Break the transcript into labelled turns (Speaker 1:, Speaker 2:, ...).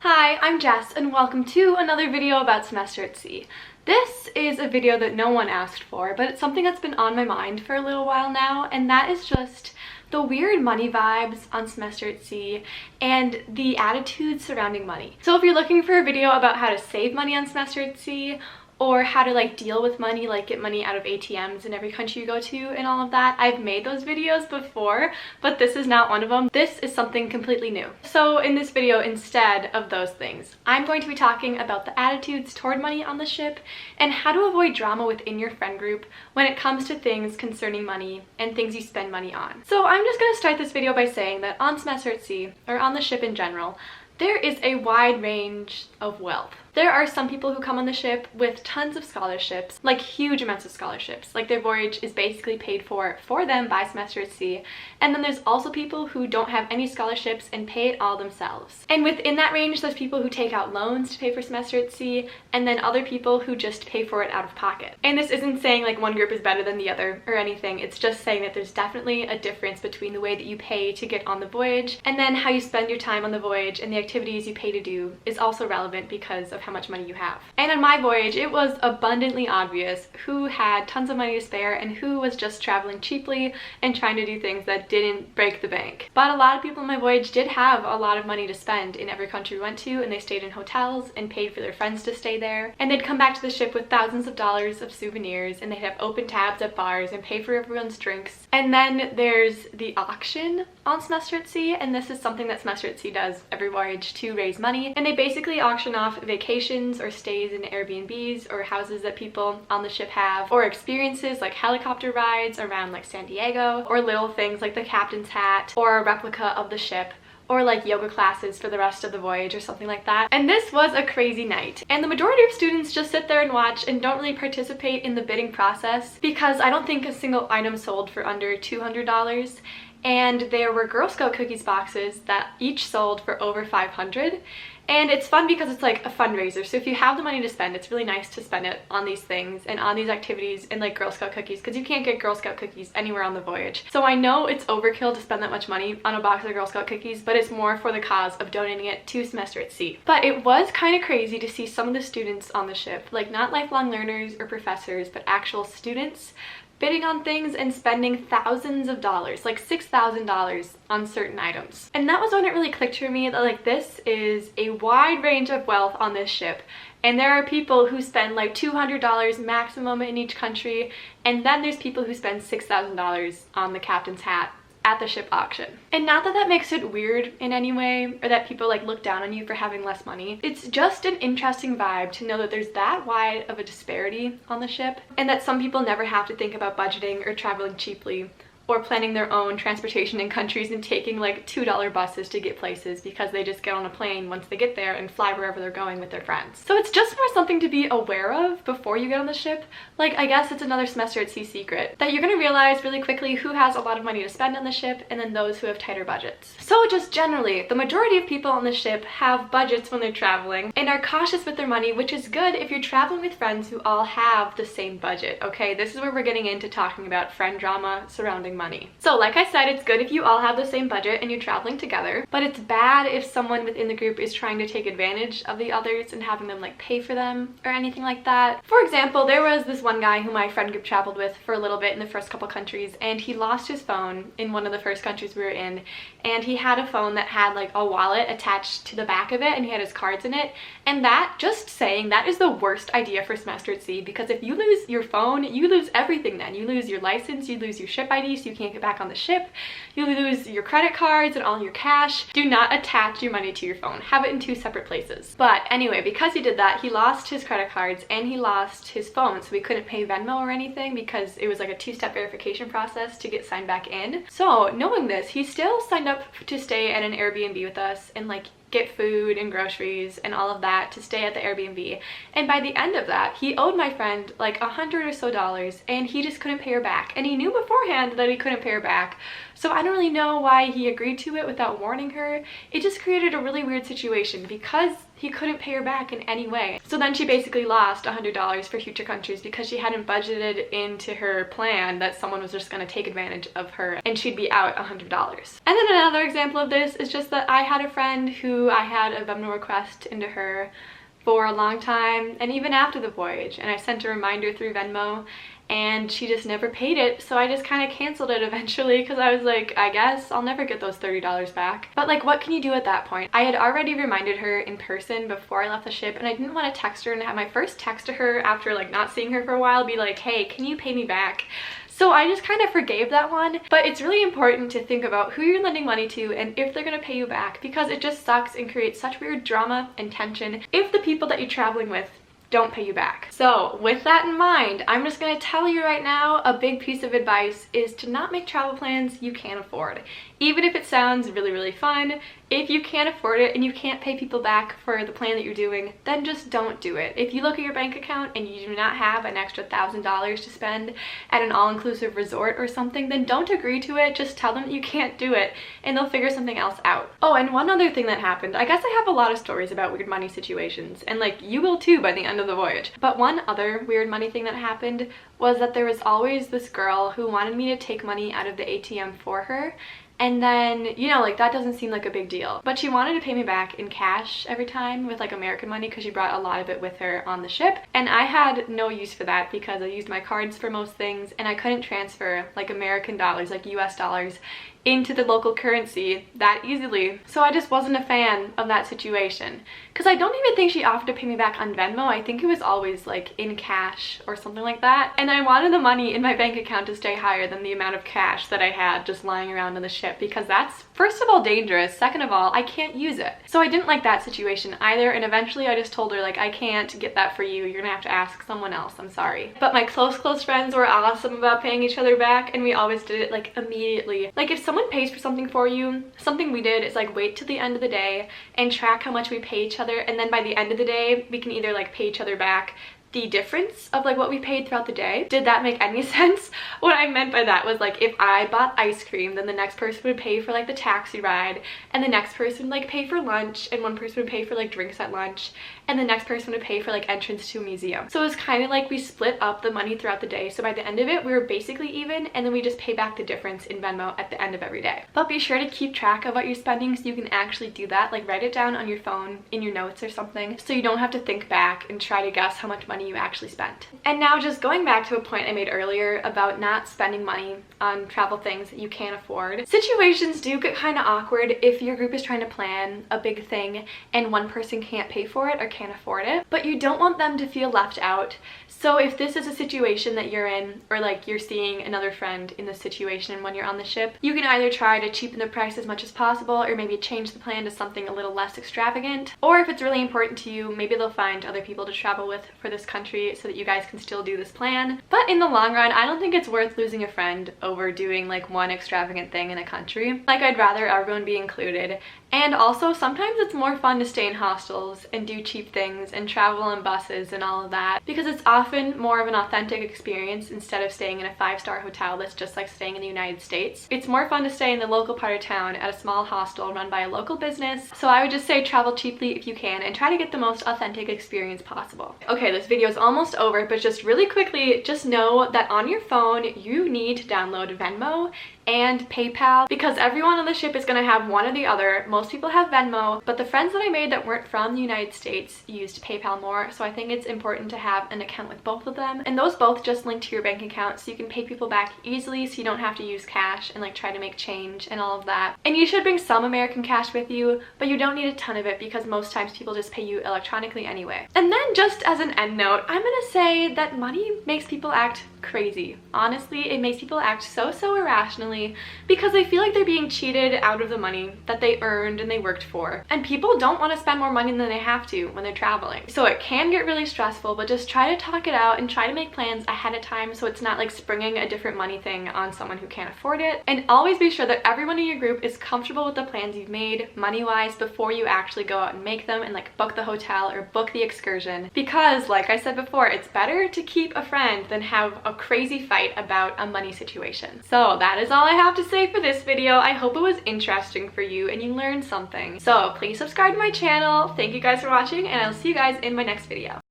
Speaker 1: Hi, I'm Jess and welcome to another video about semester at sea. This is a video that no one asked for, but it's something that's been on my mind for a little while now, and that is just the weird money vibes on semester at sea and the attitudes surrounding money. So if you're looking for a video about how to save money on semester at sea, or how to deal with money, get money out of ATMs in every country you go to and all of that, I've made those videos before, but this is not one of them. This is something completely new. So in this video, instead of those things, I'm going to be talking about the attitudes toward money on the ship and how to avoid drama within your friend group when it comes to things concerning money and things you spend money on. So I'm just going to start this video by saying that on semester at sea, or on the ship in general, there is a wide range of wealth. There are some people who come on the ship with tons of scholarships, huge amounts of scholarships. Their voyage is basically paid for them by semester at sea. And then there's also people who don't have any scholarships and pay it all themselves. And within that range, there's people who take out loans to pay for semester at sea, and then other people who just pay for it out of pocket. And this isn't saying one group is better than the other or anything. It's just saying that there's definitely a difference between the way that you pay to get on the voyage and then how you spend your time on the voyage, and the activities you pay to do is also relevant because of how much money you have. And on my voyage, it was abundantly obvious who had tons of money to spare and who was just traveling cheaply and trying to do things that didn't break the bank. But a lot of people on my voyage did have a lot of money to spend in every country we went to, and they stayed in hotels and paid for their friends to stay there. And they'd come back to the ship with thousands of dollars of souvenirs, and they'd have open tabs at bars and pay for everyone's drinks. And then there's the auction on semester at sea, and this is something that semester at sea does every voyage to raise money. And they basically auction off vacations or stays in Airbnbs or houses that people on the ship have, or experiences like helicopter rides around San Diego, or little things like the captain's hat or a replica of the ship, or yoga classes for the rest of the voyage or something like that. And this was a crazy night. And the majority of students just sit there and watch and don't really participate in the bidding process, because I don't think a single item sold for under $200. And there were Girl Scout cookies boxes that each sold for over $500. And it's fun because it's a fundraiser. So if you have the money to spend, it's really nice to spend it on these things and on these activities and Girl Scout cookies, because you can't get Girl Scout cookies anywhere on the voyage. So I know it's overkill to spend that much money on a box of Girl Scout cookies, but it's more for the cause of donating it to semester at sea. But it was kind of crazy to see some of the students on the ship, not lifelong learners or professors, but actual students, bidding on things and spending thousands of dollars, $6,000 on certain items. And that was when it really clicked for me that this is a wide range of wealth on this ship. And there are people who spend $200 maximum in each country, and then there's people who spend $6,000 on the captain's hat at the ship auction. And not that that makes it weird in any way, or that people look down on you for having less money. It's just an interesting vibe to know that there's that wide of a disparity on the ship, and that some people never have to think about budgeting or traveling cheaply, or planning their own transportation in countries and taking $2 buses to get places, because they just get on a plane once they get there and fly wherever they're going with their friends. So it's just more something to be aware of before you get on the ship. I guess it's another semester at sea secret that you're gonna realize really quickly who has a lot of money to spend on the ship, and then those who have tighter budgets. So just generally, the majority of people on the ship have budgets when they're traveling and are cautious with their money, which is good if you're traveling with friends who all have the same budget, okay? This is where we're getting into talking about friend drama surrounding money. So like I said, it's good if you all have the same budget and you're traveling together, but it's bad if someone within the group is trying to take advantage of the others and having them pay for them or anything like that. For example, there was this one guy who my friend group traveled with for a little bit in the first couple countries, and he lost his phone in one of the first countries we were in, and he had a phone that had a wallet attached to the back of it, and he had his cards in it. And that, just saying, that is the worst idea for semester at sea, because if you lose your phone, you lose everything then. You lose your license, you lose your ship ID, so you can't get back on the ship, you lose your credit cards and all your cash. Do not attach your money to your phone. Have it in two separate places. But anyway, because he did that, he lost his credit cards and he lost his phone, so we couldn't pay Venmo or anything because it was a two-step verification process to get signed back in. So knowing this, he still signed up to stay at an Airbnb with us and get food and groceries and all of that to stay at the Airbnb. And by the end of that, he owed my friend $100 or so, and he just couldn't pay her back. And he knew beforehand that he couldn't pay her back. So I don't really know why he agreed to it without warning her. It just created a really weird situation because he couldn't pay her back in any way. So then she basically lost $100 for future countries because she hadn't budgeted into her plan that someone was just going to take advantage of her and she'd be out $100. And then another example of this is just that I had a friend who I had a Venmo request into her for a long time, and even after the voyage, and I sent a reminder through Venmo and she just never paid it, so I just kind of canceled it eventually because I was like, I guess I'll never get those $30 back. But like, what can you do at that point? I had already reminded her in person before I left the ship, and I didn't want to text her and have my first text to her after like not seeing her for a while be like, hey, can you pay me back? So I just kind of forgave that one. But it's really important to think about who you're lending money to and if they're going to pay you back, because it just sucks and creates such weird drama and tension if the people that you're traveling with don't pay you back. So with that in mind, I'm just going to tell you right now, a big piece of advice is to not make travel plans you can't afford. Even if it sounds really, really fun, if you can't afford it and you can't pay people back for the plan that you're doing, then just don't do it. If you look at your bank account and you do not have an extra $1,000 to spend at an all-inclusive resort or something, then don't agree to it. Just tell them that you can't do it and they'll figure something else out. Oh, and one other thing that happened, I guess I have a lot of stories about weird money situations, and like you will too by the end of the voyage. But one other weird money thing that happened was that there was always this girl who wanted me to take money out of the ATM for her. And then, you know, like that doesn't seem like a big deal. But she wanted to pay me back in cash every time with like American money because she brought a lot of it with her on the ship. And I had no use for that because I used my cards for most things and I couldn't transfer like American dollars, like US dollars, into the local currency that easily. So I just wasn't a fan of that situation. Because I don't even think she offered to pay me back on Venmo. I think it was always like in cash or something like that. And I wanted the money in my bank account to stay higher than the amount of cash that I had just lying around on the ship, because that's, first of all, dangerous. Second of all, I can't use it. So I didn't like that situation either. And eventually I just told her, like, I can't get that for you. You're gonna have to ask someone else. I'm sorry. But my close friends were awesome about paying each other back, and we always did it like immediately. Like if someone pays for something for you, something we did is like wait till the end of the day and track how much we pay each other, and then by the end of the day we can either like pay each other back the difference of like what we paid throughout the day. Did that make any sense? What I meant by that was like if I bought ice cream, then the next person would pay for like the taxi ride, and the next person would like pay for lunch, and one person would pay for like drinks at lunch, and the next person would pay for like entrance to a museum. So it was kind of like we split up the money throughout the day. So by the end of it, we were basically even, and then we just pay back the difference in Venmo at the end of every day. But be sure to keep track of what you're spending so you can actually do that. Like write it down on your phone in your notes or something, so you don't have to think back and try to guess how much money you actually spent. And now just going back to a point I made earlier about not spending money on travel things that you can't afford. Situations do get kind of awkward if your group is trying to plan a big thing and one person can't pay for it or can't afford it, but you don't want them to feel left out. So if this is a situation that you're in, or like you're seeing another friend in this situation when you're on the ship, you can either try to cheapen the price as much as possible, or maybe change the plan to something a little less extravagant. Or if it's really important to you, maybe they'll find other people to travel with for this country so that you guys can still do this plan. But in the long run, I don't think it's worth losing a friend over doing like one extravagant thing in a country. Like I'd rather everyone be included. And also sometimes it's more fun to stay in hostels and do cheap things and travel on buses and all of that, because it's often more of an authentic experience instead of staying in a 5-star hotel that's just like staying in the United States. It's more fun to stay in the local part of town at a small hostel run by a local business. So I would just say travel cheaply if you can and try to get the most authentic experience possible. Okay, this video is almost over, but just really quickly, just know that on your phone you need to download Venmo and PayPal, because everyone on the ship is going to have one or the other. Most people have Venmo, but the friends that I made that weren't from the United States used PayPal more, so I think it's important to have an account with both of them. And those both just link to your bank account, so you can pay people back easily, so you don't have to use cash and like try to make change and all of that. And you should bring some American cash with you, but you don't need a ton of it because most times people just pay you electronically anyway. And then just as an end note, I'm gonna say that money makes people act crazy. Honestly, it makes people act so irrationally because they feel like they're being cheated out of the money that they earned and they worked for. And people don't want to spend more money than they have to when they're traveling. So it can get really stressful, but just try to talk it out and try to make plans ahead of time so it's not like springing a different money thing on someone who can't afford it. And always be sure that everyone in your group is comfortable with the plans you've made money-wise before you actually go out and make them and like book the hotel or book the excursion. Because like I said before, it's better to keep a friend than have a crazy fight about a money situation. So that is all all I have to say for this video. I hope it was interesting for you and you learned something. So please subscribe to my channel. Thank you guys for watching, and I'll see you guys in my next video.